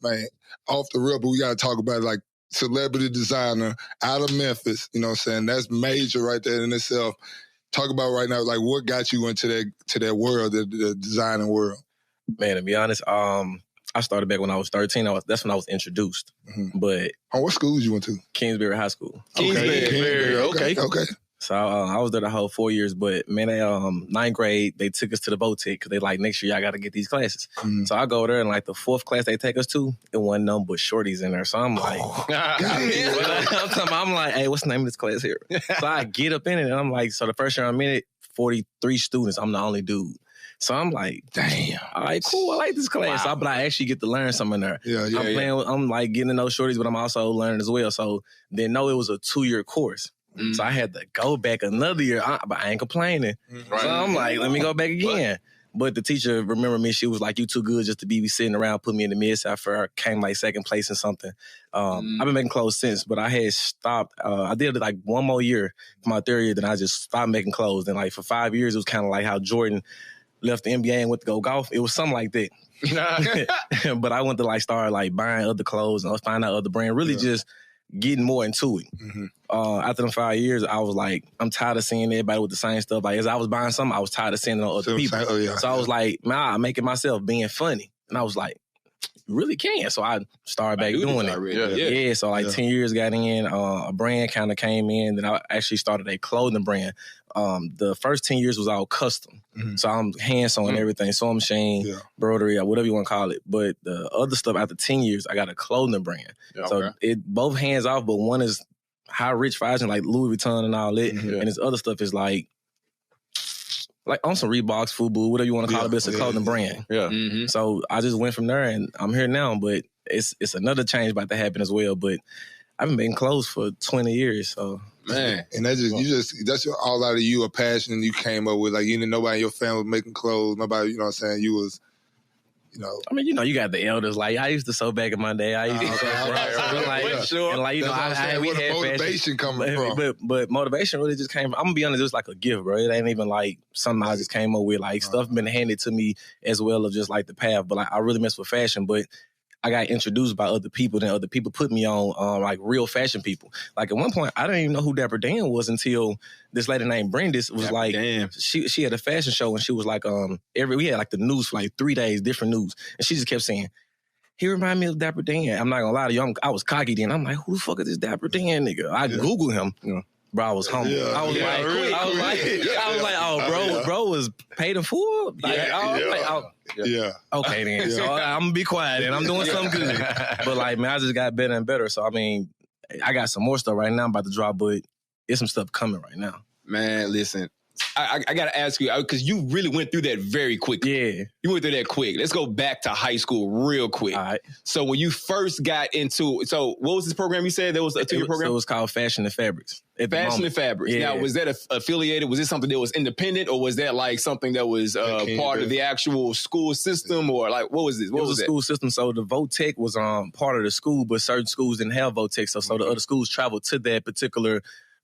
man, off the rip, but we got to talk about it, like celebrity designer out of Memphis. You know what I'm saying? That's major right there in itself. Talk about right now, like what got you into that world, the designing world? Man, to be honest, I started back when I was 13. That's when I was introduced. Mm-hmm. But what schools you went to? Kingsbury High School. Kingsbury. Okay. So I was there the whole 4 years, but man, they ninth grade, they took us to the Votech because they like, next year y'all got to get these classes. Mm-hmm. So I go there and like the fourth class they take us to, it wasn't none but shorties in there. So I'm like, I'm like, hey, what's the name of this class here? So I get up in it and I'm like, so the first year I'm in it, 43 students, I'm the only dude. So I'm like, damn, all right, cool, I like this class. Wow. But I actually get to learn something there. I'm like getting to know shorties, but I'm also learning as well. So then it was a 2-year course. Mm. So I had to go back another year, but I ain't complaining. Right. So I'm like, let me go back again. But the teacher remembered me. She was like, you too good just to be sitting around, put me in the mid. After I came like second place in something. I've been making clothes since, but I had stopped. I did like one more year for my third year, then I just stopped making clothes. And like for 5 years, it was kind of like how Jordan left the NBA and went to go golf. It was something like that. But I went to like start like buying other clothes and find out other brands, really just getting more into it. Mm-hmm. After them 5 years, I was like, I'm tired of seeing everybody with the same stuff. Like as I was buying something, I was tired of seeing it on other people. So I was like, man, I'm making myself being funny. And I was like, you really can. So I started back doing it. So like 10 years got in, a brand kind of came in, then I actually started a clothing brand. The first 10 years was all custom. Mm-hmm. So I'm hand-sewing everything, sewing machine, embroidery, or whatever you want to call it. But the other stuff, after 10 years, I got a clothing brand. Yeah, so it both hands off, but one is high rich fashion, like Louis Vuitton and all that. Mm-hmm. And this other stuff is like on some Reeboks, Fubu, whatever you want to call it, but it's a clothing brand. Yeah. Mm-hmm. So I just went from there and I'm here now, but it's another change about to happen as well. But I've been making clothes for 20 years, so. Man, and that's all out of you, a passion you came up with. Like, you didn't, nobody in your family was making clothes. Nobody, you know what I'm saying? You was, I mean, you got the elders. Like, I used to sew back in my day. I used to sew. And like, we had motivation coming from. But motivation really just came from, I'm going to be honest, it was like a gift, bro. It ain't even like something I just came up with. Like, stuff been handed to me as well of just like the path. But like, I really mess with fashion, but I got introduced by other people, then other people put me on like real fashion people. Like at one point, I didn't even know who Dapper Dan was until this lady named Brendis was Dapper like, Dan. She had a fashion show and she was like, we had like the news for like 3 days, different news. And she just kept saying, he remind me of Dapper Dan. I'm not gonna lie to you, I was cocky then. I'm like, who the fuck is this Dapper Dan nigga? I Googled him. Bro, I was humble. I was like, oh, bro was paid in full? Like, okay then. So I'm gonna be quiet and I'm doing something good. But like, man, I just got better and better. So I mean, I got some more stuff right now I'm about to drop, but there's some stuff coming right now. Man, listen. I got to ask you, because you really went through that very quickly. Yeah. You went through that quick. Let's go back to high school real quick. All right. So when you first got into, what was this program you said? There was a 2-year program? So it was called Fashion and Fabrics. Fashion and Fabrics. Yeah. Now, was that affiliated? Was it something that was independent, or was that like something that was part of the actual school system, or like, what was this? What was a school system. So the Votech was part of the school, but certain schools didn't have Votech. So the other schools traveled to that particular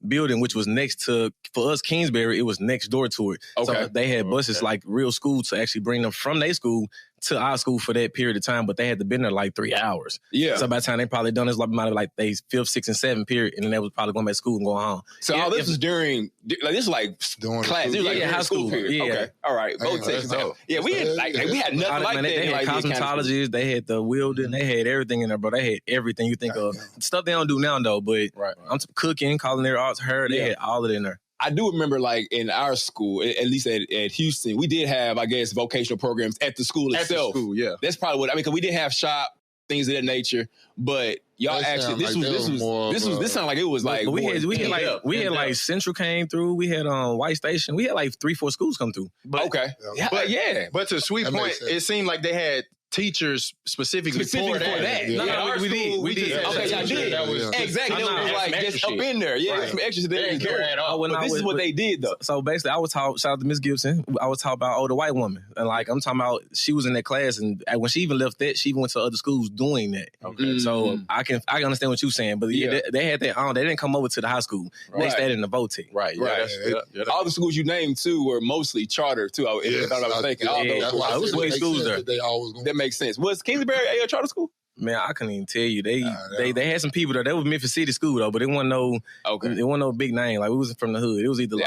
building, which was next to, for us, Kingsbury, it was next door to it. Okay. So they had buses, like real schools, to actually bring them from their school to our school for that period of time, but they had to been there like 3 hours. Yeah. So by the time they probably done this, like they 5th, 6th, and 7th period, and then they was probably going back to school and going home. So all this was during, like this was like during class. This was like high school period. Yeah. Okay. All right. Yeah, we had we had nothing like that. They had cosmetologists, they had the wielding, they had everything in there, bro. They had everything you think of. Stuff they don't do now though, but I'm cooking, culinary arts, they had all of it in there. I do remember, like, in our school, at least at Houston, we did have, I guess, vocational programs at the school itself. At the school, yeah. That's probably what, I mean, because we did have shop, things of that nature, but y'all actually, this sounded like it was like, we had like Central came through, we had White Station, we had like 3-4 schools come through. But, okay. But to Sweet point, it seemed like they had teachers specifically for that. No, we did. Okay, y'all did. Exactly. It was like just up in there. Yeah, some extras there. But this is what they did though. So basically, I was taught, shout out to Miss Gibson, I was taught about older white woman. And like, I'm talking about, she was in that class, and when she even left that, she even went to other schools doing that. Okay. So I can understand what you're saying, but they had that on. They didn't come over to the high school. They stayed in the Votech. Right. All the schools you named too were mostly charter too. If I was thinking, all those schools there. That makes sense. Was Kingsbury a charter school? Man, I couldn't even tell you. They had some people there. They was Memphis City school though, but it wasn't no big name. Like we wasn't from the hood. It was either we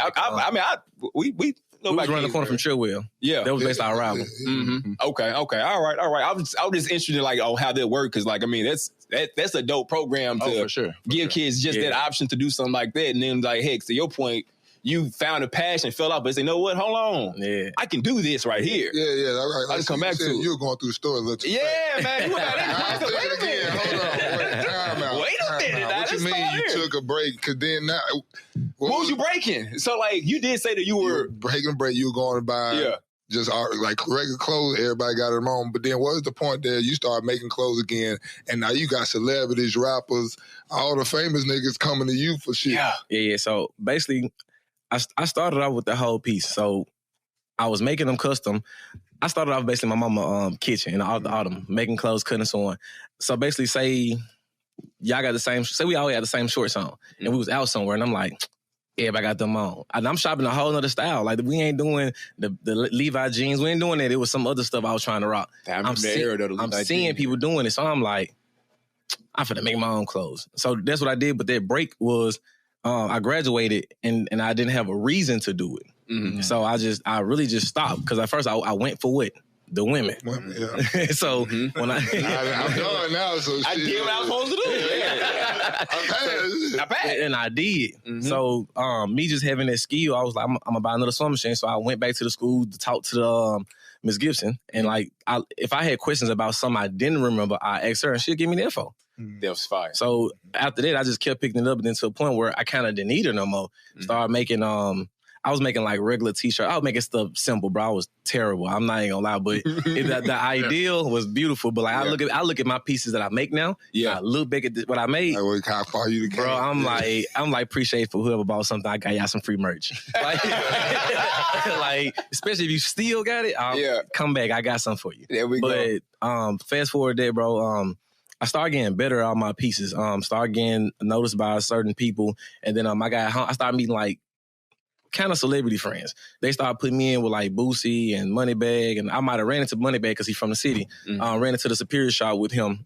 was around the corner from Chilwell. Yeah, that was based on our rival. Mm-hmm. Okay, all right. I was just interested like on how that worked because like I mean that's a dope program to give kids just that option to do something like that, and then like heck, to your point. You found a passion, fell out, but say, you know what? Hold on. Yeah. I can do this right here. Yeah. Right. I can come back to it. You were going through the store. Man. You were about to wait a minute. Hold on. Time out. Wait a minute. What you mean you took a break? Because then now... What was you breaking? So, like, you did say that you were... breaking break. You were going to buy... Just like regular clothes, everybody got them on. But then what was the point there? You started making clothes again, and now you got celebrities, rappers, all the famous niggas coming to you for shit. Yeah. So basically... I started off with the whole piece. So I was making them custom. I started off basically my mama kitchen in the autumn, making clothes, cutting and so on. So basically say y'all got the same, say we all had the same shorts on and we was out somewhere and I'm like, everybody got them on. And I'm shopping a whole nother style. Like we ain't doing the Levi jeans. We ain't doing that. It was some other stuff I was trying to rock. I'm seeing people doing it. So I'm like, I'm finna make my own clothes. So that's what I did. But that break was, I graduated and I didn't have a reason to do it. Mm-hmm. So I really just stopped because at first I went for what? The women. Yeah. So when I'm done now, so I did what I was supposed to do. I passed. And I did. Mm-hmm. So me just having that skill, I was like, I'm gonna buy another sewing machine. So I went back to the school to talk to the Miss Gibson. And like if I had questions about something I didn't remember, I asked her and she'd give me the info. That was fire. So after that, I just kept picking it up, and then to a point where I kind of didn't need her no more. Started making, I was making like regular t-shirts. I was making stuff simple, bro. I was terrible. I'm not even gonna lie, but the ideal was beautiful. But like I look at my pieces that I make now. Yeah, I look back at what I made. Like, how far you bro? I'm like appreciate for whoever bought something. I got y'all some free merch. Like, like especially if you still got it. Come back. I got something for you. There we go. But fast forward there, bro. I started getting better at all my pieces. Started getting noticed by certain people, and then I started meeting like kind of celebrity friends. They started putting me in with like Boosie and Moneybag, and I might have ran into Moneybag because he's from the city. Ran into the Superior Shop with him.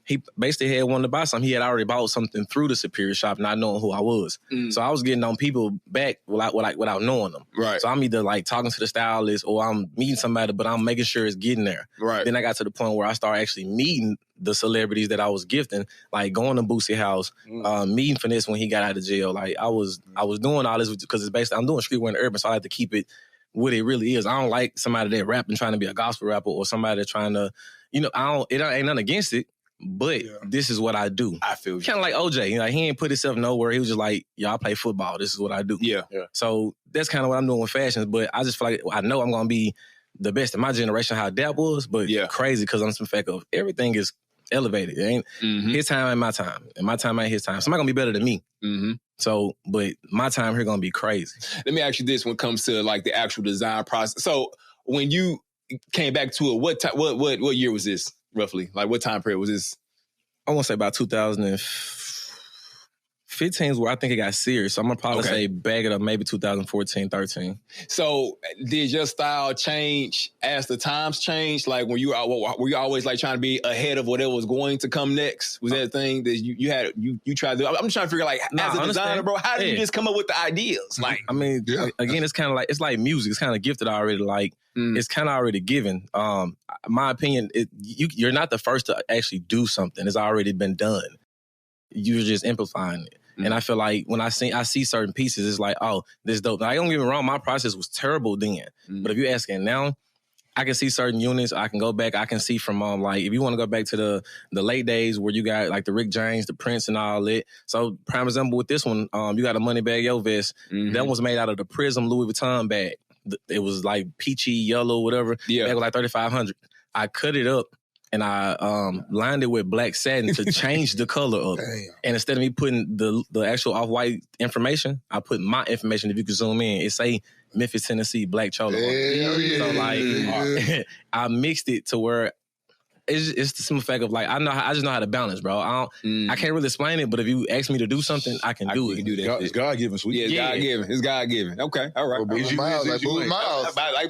He basically had wanted to buy something. He had already bought something through the Superior Shop, not knowing who I was. So I was getting on people back without knowing them. Right. So I'm either like talking to the stylist or I'm meeting somebody, but I'm making sure it's getting there. Right. Then I got to the point where I started actually meeting the celebrities that I was gifting, like going to Boosie house, meeting Finesse when he got out of jail. Like I was doing all this because it's basically I'm doing streetwear and urban, so I have to keep it what it really is. I don't like somebody that rapping trying to be a gospel rapper or somebody that trying to, it ain't nothing against it. But this is what I do. I feel kind of like OJ. Like he ain't put himself nowhere. He was just like, I play football. This is what I do. Yeah. So that's kind of what I'm doing with fashions. But I just feel like I know I'm gonna be the best in my generation. How Dap was, but crazy because I'm some fact of everything is elevated. It ain't his time ain't my time, and my time ain't his time. Somebody gonna be better than me. So, but my time here gonna be crazy. Let me ask you this: when it comes to like the actual design process. So when you came back to it, what year was this? Roughly, like what time period was this? I want to say about 2015 is where I think it got serious. So I'm gonna probably say bag it up maybe 2014, 13. So did your style change as the times changed? Like when were you always like trying to be ahead of whatever was going to come next? Was that a thing that you tried to do? I'm just trying to figure like as a designer, bro, how did you just come up with the ideas? Like, I mean, again, it's kind of like, it's like music. It's kind of gifted already. Like, it's kind of already given. My opinion, you're not the first to actually do something. It's already been done. You're just amplifying it. And I feel like when I see certain pieces, it's like, oh, this dope. Now, I don't get me wrong, my process was terrible then. But if you're asking now, I can see certain units. I can go back. I can see from like if you want to go back to the late days where you got like the Rick James, the Prince, and all that. So prime example with this one, you got a Moneybag Yo vest. That was made out of the Prism Louis Vuitton bag. It was like peachy yellow, whatever. Yeah, it was like $3,500. I cut it up and I lined it with black satin to change the color of it. And instead of me putting the actual off-white information, I put my information. If you can zoom in, it say Memphis, Tennessee, black cholo. So like, I mixed it to where it's the simple fact of like I just know how to balance, bro. I can't really explain it, but if you ask me to do something, I can do it. Do that. It's God given, sweet. Yeah, it's God given. It's God given. Okay, all right. Like Booby Miles. Like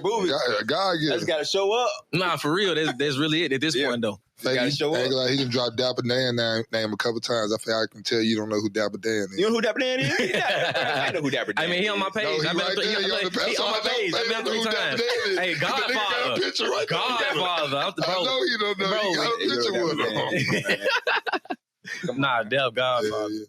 Booby. God given. I just gotta show up. Nah, for real. That's really it at this point, though. Gotta show up. Like he done dropped Dapper Dan name a couple times. I feel like I can tell you don't know who Dapper Dan is. You know who Dapper Dan is? I know who Dapper Dan is. I mean, he on my page. No, he I've been right there. he on my page. I've been 3 times. Hey, Godfather. Godfather. I know you don't know. He got a picture with him. Nah, Godfather.